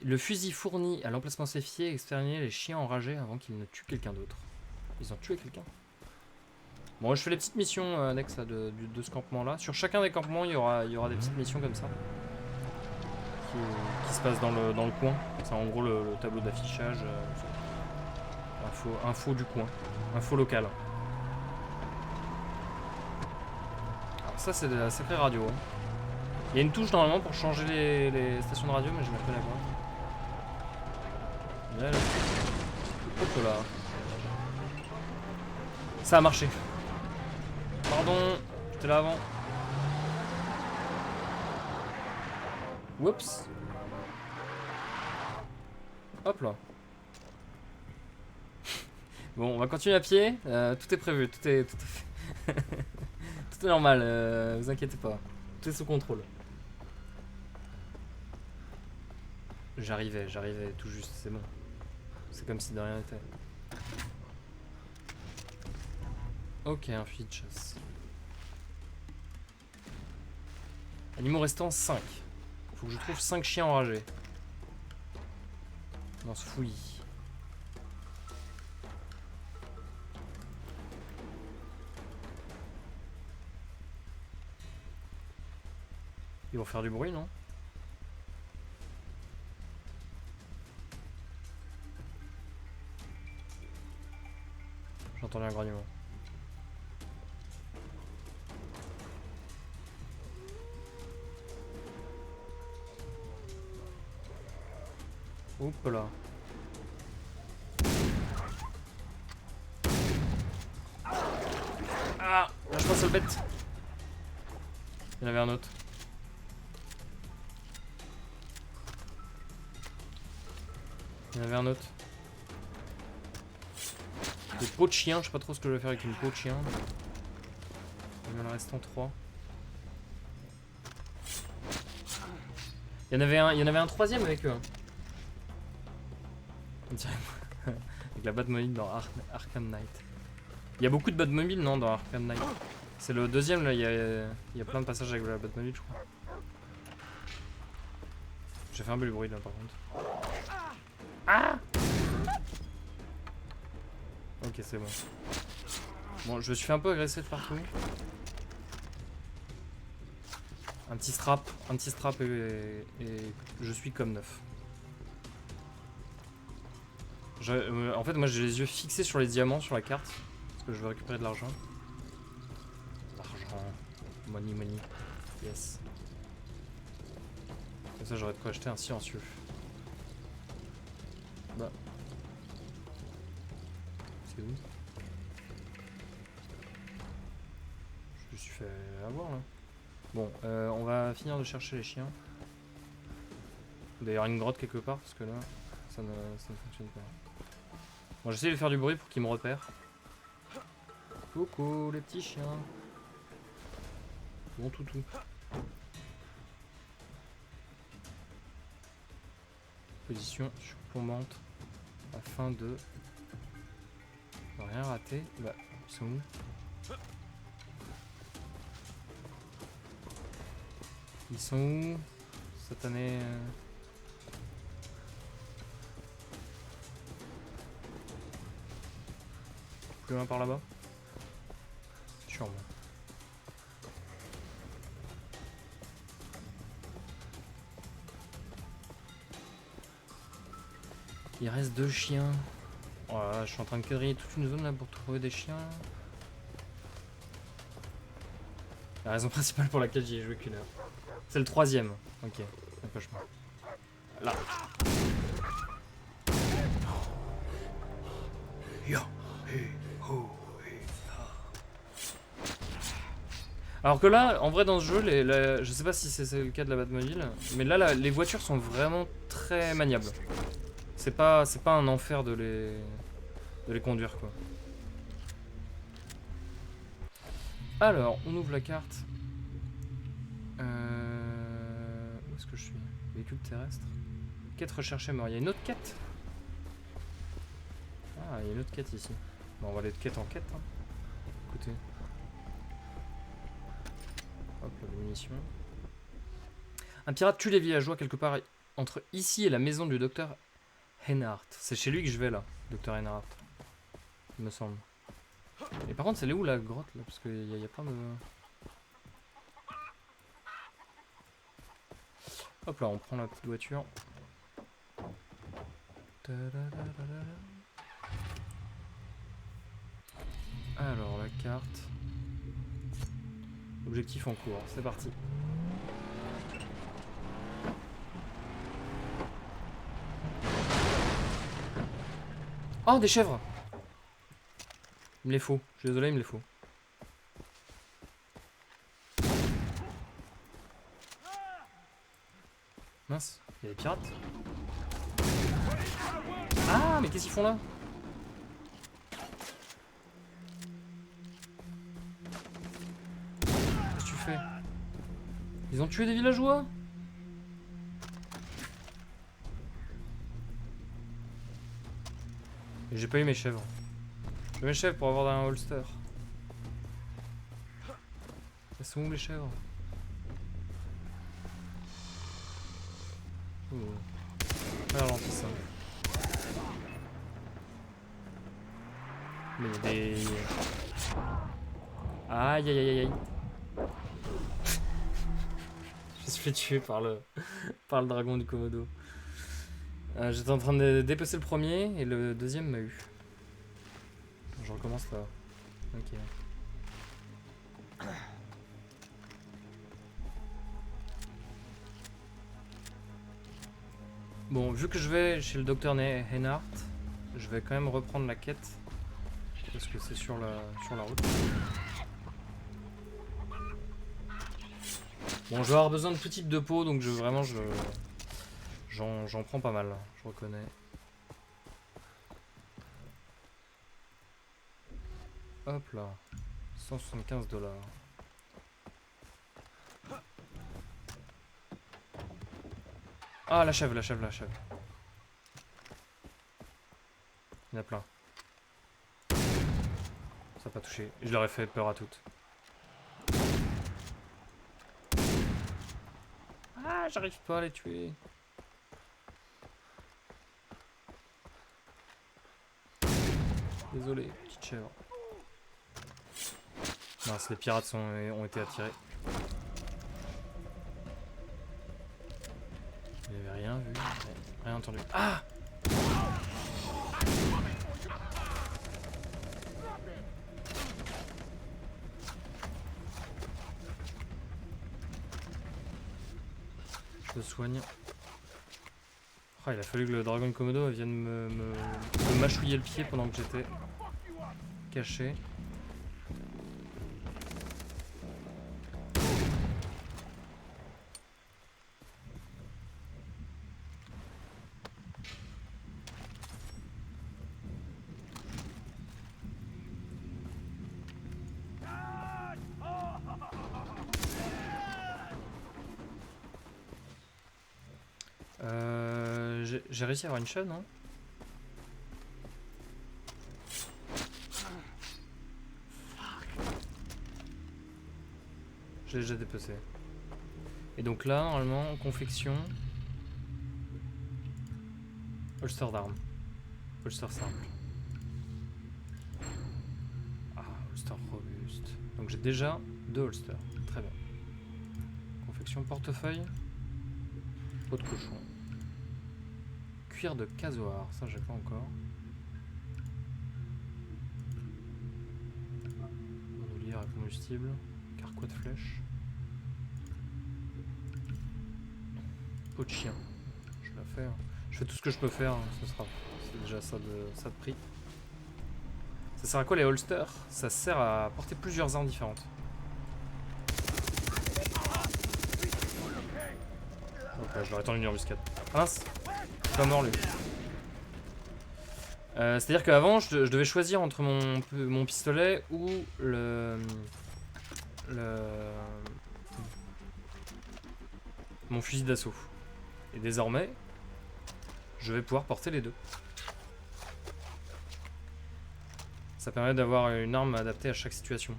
le fusil fourni à l'emplacement séfié et exterminer les chiens enragés avant qu'ils ne tuent quelqu'un d'autre. Ils ont tué quelqu'un. Bon, je fais les petites missions annexes de ce campement-là. Sur chacun des campements, il y aura des petites missions comme ça. Qui se passent dans le coin. C'est en gros le tableau d'affichage. Info du coin. Info locale. Alors ça, c'est de la sacrée radio. Hein. Il y a une touche normalement pour changer les stations de radio, mais je ne la connais pas. Là, hop là. Ça a marché. Pardon, j'étais là avant. Oups. Hop là. Bon, on va continuer à pied. Tout est prévu, tout est fait. Tout est normal, vous inquiétez pas. Tout est sous contrôle. J'arrivais tout juste, c'est bon. C'est comme si de rien n'était. Ok, un fusil de chasse. Animaux restants 5. Faut que je trouve 5 chiens enragés. Dans ce fouillis. Ils vont faire du bruit, non? J'entendais un grognement. Hop là. Ah, lâche pas, sale bête. Il y en avait un autre. Il y en avait un autre. Des peaux de chien, je sais pas trop ce que je vais faire avec une peau de chien. Il en reste en 3. Il y en avait un troisième avec eux. Hein. Avec la Batmobile dans Arkham Knight. Il y a beaucoup de Batmobile, non, dans Arkham Knight. C'est le deuxième, là, il y a plein de passages avec la Batmobile, je crois. J'ai fait un peu le bruit là, par contre. Ah! Ok, c'est bon. Bon, je me suis fait un peu agresser de partout. Un petit strap et je suis comme neuf. En fait, moi j'ai les yeux fixés sur les diamants sur la carte. Parce que je veux récupérer de l'argent. L'argent. Money, money. Yes. Comme ça, j'aurais de quoi acheter un silencieux. Bah. C'est où? Je me suis fait avoir là. Bon, on va finir de chercher les chiens. D'ailleurs, une grotte quelque part, parce que là, ça ne fonctionne pas. Bon, j'essaie de faire du bruit pour qu'ils me repèrent. Coucou les petits chiens. Bon toutou. Position surplombante afin de ne rien rater. Bah, ils sont où? Ils sont où? Satané. Plus loin par là-bas? Sûrement. Il reste 2 chiens. Oh là là, je suis en train de quadriller toute une zone là pour trouver des chiens. La raison principale pour laquelle j'y ai joué qu'une heure. C'est le 3ème. Ok, accroche-moi. Là. Alors que là, en vrai dans ce jeu, je sais pas si c'est le cas de la Batmobile, mais là les voitures sont vraiment très maniables. C'est pas un enfer de les conduire quoi. Alors, on ouvre la carte. Où est-ce que je suis? Véhicule terrestre. Quête recherchée mort. Il y a une autre quête? Ah, il y a une autre quête ici. Bon, on va aller de quête en quête. Hein. Écoutez. Hop, la munition. Un pirate tue les villageois quelque part entre ici et la maison du docteur Reinhardt. C'est chez lui que je vais là, docteur Reinhardt. Il me semble. Et par contre, c'est où la grotte là? Parce qu'il y a plein de... Hop là, on prend la petite voiture. Alors, la carte. Objectif en cours, c'est parti. Oh, des chèvres! Il me les faut, je suis désolé, il me les faut. Mince, il y a des pirates. Ah, mais qu'est-ce qu'ils font là? Qu'est-ce que tu fais? Ils ont tué des villageois? Et j'ai pas eu mes chèvres. Je veux mes chèvres pour avoir un holster. Elles sont où les chèvres? Oh. Ralenti ça. Mais il y a des... Aïe aïe aïe aïe. Je me suis fait tuer par le dragon du Komodo. J'étais en train de dépecer le premier et le deuxième m'a eu. Je recommence là. Ok. Bon, vu que je vais chez le docteur Reinhardt, je vais quand même reprendre la quête. Parce que c'est sur la route. Bon, je vais avoir besoin de tout type de peau, donc j'en prends pas mal, je reconnais. Hop là, 175 $. Ah, la chèvre. Il y en a plein. Ça n'a pas touché. Je leur ai fait peur à toutes. Ah, j'arrive pas à les tuer. Désolé, petite chèvre. Mince, les pirates ont été attirés. Il avait rien vu, rien entendu. Ah! Je me soigne. Oh, il a fallu que le dragon de Komodo vienne me mâchouiller le pied pendant que j'étais caché. J'ai réussi à avoir une chaîne, non? Je l'ai déjà dépecé. Et donc là, normalement, confection. Holster d'armes. Holster simple. Ah, holster robuste. Donc j'ai déjà 2 holsters. Très bien. Confection portefeuille. Peau de cochon. Cuir de casoar, ça j'ai pas encore. Bandoulière à combustible. Carquois de flèche. Peau de chien. Je la fais. Hein. Je fais tout ce que je peux faire. Hein. C'est déjà ça de prix. Ça sert à quoi les holsters? Ça sert à porter plusieurs armes différentes. Donc là, je leur ai tendu une embuscade. Ah mince! Pas mort lui. C'est à dire qu'avant je devais choisir entre mon pistolet ou mon fusil d'assaut. Et désormais, je vais pouvoir porter les deux. Ça permet d'avoir une arme adaptée à chaque situation.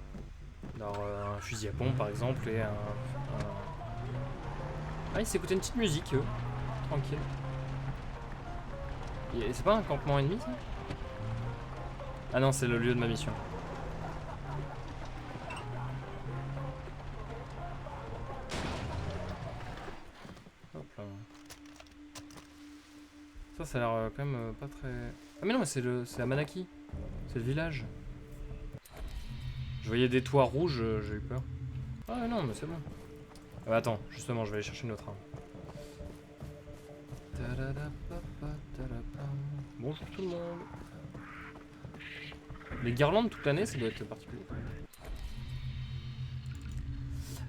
D'avoir un fusil à pompe par exemple et un... Ah, il s'est écouté une petite musique, eux. Tranquille. C'est pas un campement ennemi, ça? Ah non, c'est le lieu de ma mission. Hop là. Ça a l'air quand même pas très... Ah mais non, mais c'est Amanaki. C'est le village. Je voyais des toits rouges, j'ai eu peur. Ah non, mais c'est bon. Attends, justement, je vais aller chercher une autre arme. Bonjour tout le monde. Les guirlandes toute l'année, ça doit être particulier.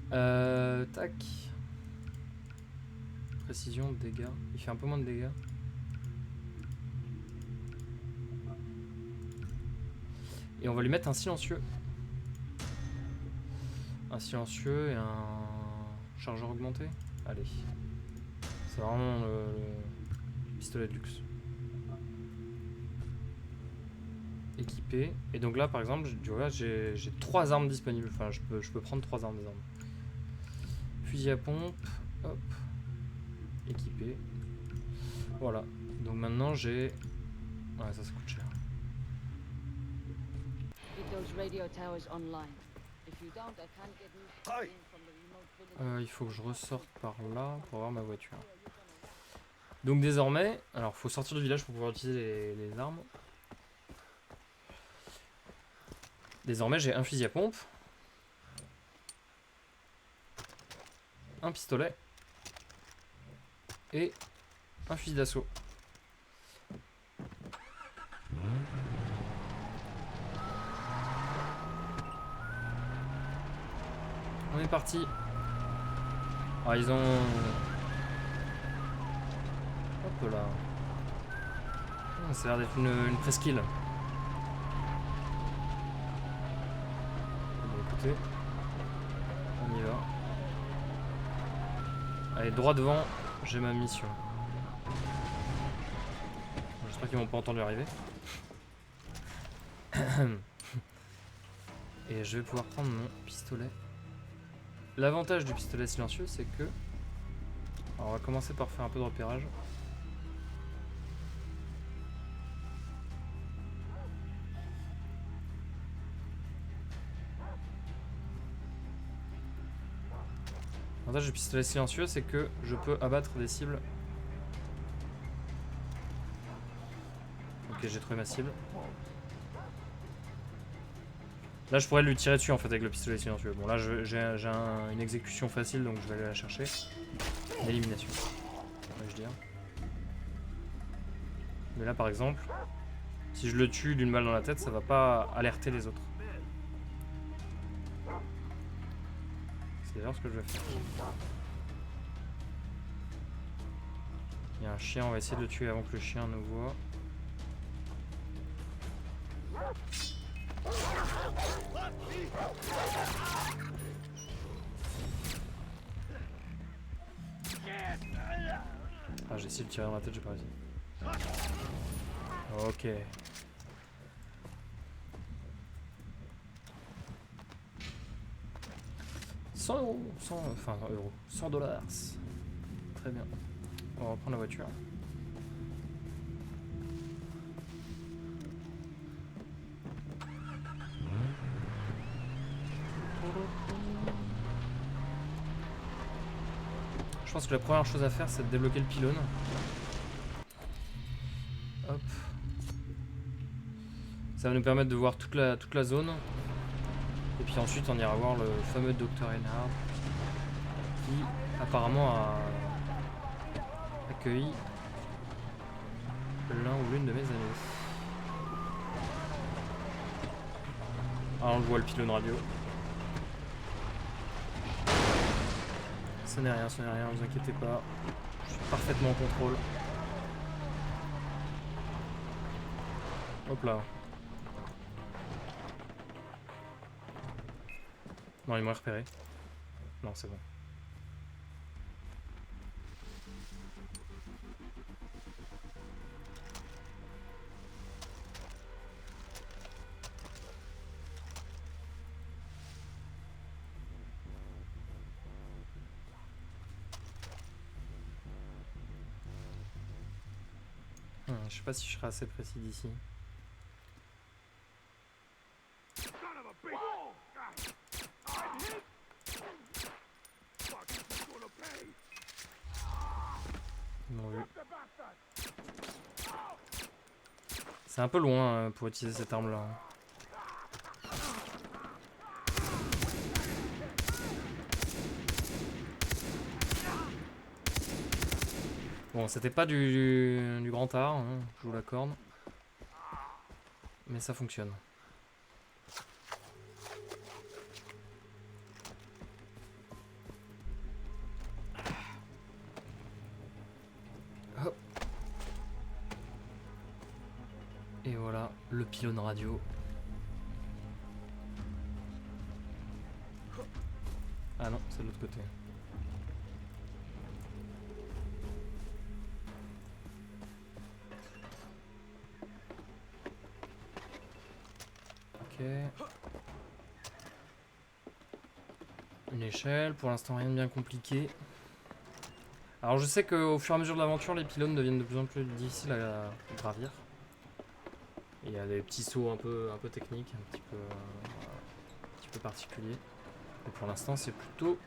Tac. Précision, dégâts. Il fait un peu moins de dégâts. Et on va lui mettre un silencieux. Un silencieux et un chargeur augmenté. Allez. C'est vraiment le pistolet de luxe. Équipé. Et donc là par exemple, tu vois, j'ai 3 armes disponibles. Enfin, je peux prendre 3 armes désormais. Fusil à pompe. Hop. Équipé. Voilà. Donc maintenant j'ai... Ouais, ça coûte cher. Il faut que je ressorte par là pour avoir ma voiture. Donc désormais, alors faut sortir du village pour pouvoir utiliser les armes. Désormais j'ai un fusil à pompe, un pistolet et un fusil d'assaut. On est parti. Ah, ils ont... Hop là. Oh, ça a l'air d'être une presqu'île. Bon, écoutez. On y va. Allez, droit devant, j'ai ma mission. J'espère qu'ils m'ont pas entendu arriver. Et je vais pouvoir prendre mon pistolet. L'avantage du pistolet silencieux, c'est que... Alors, on va commencer par faire un peu de repérage. L'avantage du pistolet silencieux, c'est que je peux abattre des cibles. Ok, j'ai trouvé ma cible. Là je pourrais lui tirer dessus en fait avec le pistolet silencieux. Bon là j'ai une exécution facile donc je vais aller la chercher. Une élimination. Je dire. Mais là par exemple, si je le tue d'une balle dans la tête, ça va pas alerter les autres. C'est d'ailleurs ce que je vais faire. Il y a un chien, on va essayer de le tuer avant que le chien nous voit. Ah, j'ai essayé de tirer dans la tête, j'ai pas réussi. Ok. €100, 100 dollars. Très bien. On va reprendre la voiture. Je pense que la première chose à faire, c'est de débloquer le pylône. Hop. Ça va nous permettre de voir toute la zone. Et puis ensuite, on ira voir le fameux Dr. Reinhardt qui apparemment a accueilli l'un ou l'une de mes amis. Ah, on le voit, le pylône radio. Ce n'est rien, ne vous inquiétez pas. Je suis parfaitement en contrôle. Hop là. Non, ils m'ont repéré. Non, c'est bon. Je sais pas si je serai assez précis d'ici. Ils m'ont vu. C'est un peu loin pour utiliser cette arme-là. Bon, c'était pas du grand art, hein, je vous l'accorde. Mais ça fonctionne. Hop. Et voilà, le pylône radio. Ah non, c'est de l'autre côté. Ok. Une échelle, pour l'instant rien de bien compliqué. Alors je sais qu'au fur et à mesure de l'aventure, les pylônes deviennent de plus en plus difficiles à gravir. Et il y a des petits sauts un peu techniques, un petit peu particuliers. Et pour l'instant c'est plutôt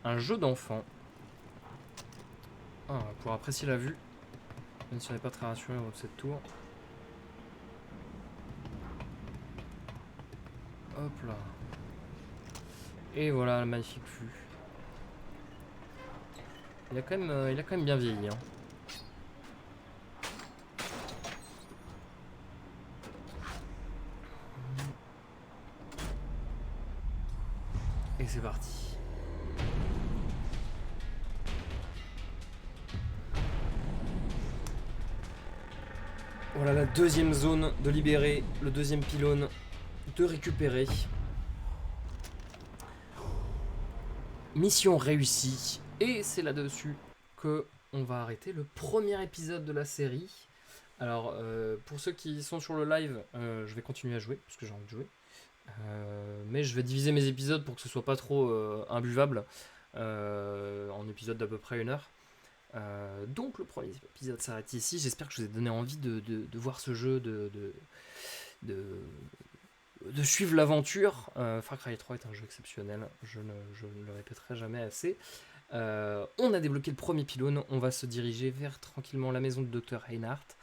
un jeu d'enfant. Ah, pour apprécier la vue, même si on n'est pas très rassuré au haut de cette tour. Hop là. Et voilà la magnifique vue. Il a quand même bien vieilli. Hein. Et c'est parti. Voilà la deuxième zone de libérer, le deuxième pylône de récupérer. Mission réussie. Et c'est là-dessus que on va arrêter le premier épisode de la série. Alors, pour ceux qui sont sur le live, je vais continuer à jouer, parce que j'ai envie de jouer. Mais je vais diviser mes épisodes pour que ce soit pas trop imbuvable, en épisodes d'à peu près 1 heure. Donc le premier épisode s'arrête ici. J'espère que je vous ai donné envie de voir ce jeu, de suivre l'aventure. Far Cry 3 est un jeu exceptionnel, je ne le répéterai jamais assez. On a débloqué le premier pylône, on va se diriger vers tranquillement la maison de Dr. Reinhardt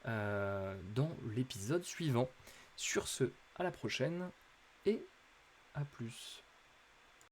dans l'épisode suivant. Sur ce, à la prochaine et à plus.